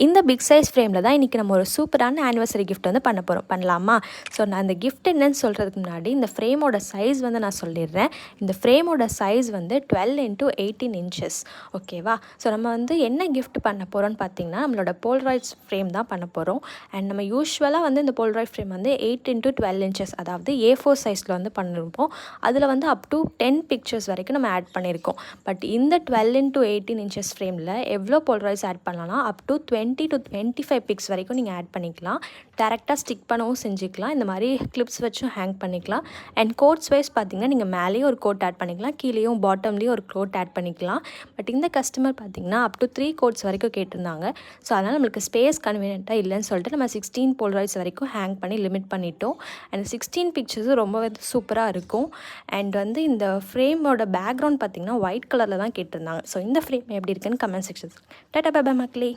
இந்த big size ஃப்ரேமில் தான் இன்றைக்கி நம்ம ஒரு சூப்பரான ஆனிவர்சரி கிஃப்ட் வந்து பண்ணலாமா? ஸோ நான் அந்த கிஃப்ட் என்னன்னு சொல்கிறதுக்கு முன்னாடி இந்த ஃப்ரேமோட சைஸ் வந்து நான் சொல்லிடுறேன். இந்த ஃப்ரேமோட சைஸ் வந்து 12 into 18 inches. ஓகேவா? ஸோ நம்ம வந்து என்ன கிஃப்ட் பண்ண போகிறோம்னு பார்த்தீங்கன்னா, நம்மளோட போல்ராய்ட்ஸ் ஃப்ரேம் தான் பண்ண போகிறோம். அண்ட் நம்ம யூஸ்வலாக வந்து இந்த போல்ராய்ட் ஃப்ரேம் வந்து 8 into 12 inches, அதாவது A4 சைஸில் வந்து பண்ணியிருப்போம். அதில் வந்து அப் டு 10 பிக்சர்ஸ் வரைக்கும் நம்ம ஆட் பண்ணியிருக்கோம். பட் இந்த 12 into 18 inches ஃப்ரேமில் எவ்வளோ போல்ராய்ட்ஸ் ஆட் பண்ணலாம்னா அப் டு 20 to 25 பிக்ஸ் வரைக்கும் நீங்கள் ஆட் பண்ணிக்கலாம். டேரெக்டாக ஸ்டிக் பண்ணவும் செஞ்சுக்கலாம். இந்த மாதிரி கிளிப்ஸ் வச்சும் ஹேங் பண்ணிக்கலாம். அண்ட் கோட்ஸ் வைஸ் பார்த்திங்கன்னா நீங்கள் மேலேயும் ஒரு கோட் ஆட் பண்ணிக்கலாம், கீழேயும் பாட்டம்லேயும் ஒரு கோட் ஆட் பண்ணிக்கலாம். பட் இந்த கஸ்டமர் பார்த்திங்கன்னா அப் டு 3 கோட்ஸ் வரைக்கும் கேட்டிருந்தாங்க. ஸோ அதனால் நம்மளுக்கு ஸ்பேஸ் கன்வீனியண்ட்டாக இல்லைன்னு சொல்லிட்டு நம்ம 16 போல்ராய்ட்ஸ் வரைக்கும் ஹேங் பண்ணி லிமிட் பண்ணிட்டோம். அண்ட் 16 பிக்சர்ஸும் ரொம்பவே சூப்பராக இருக்கும். அண்ட் வந்து இந்த ஃப்ரேமோட பேக்ரவுண்ட் பார்த்திங்கன்னா ஒயிட் கலரில் தான் கேட்டிருந்தாங்க. ஸோ இந்த ஃப்ரேம் எப்படி இருக்குன்னு comment section. Tata bye bye மக்களே.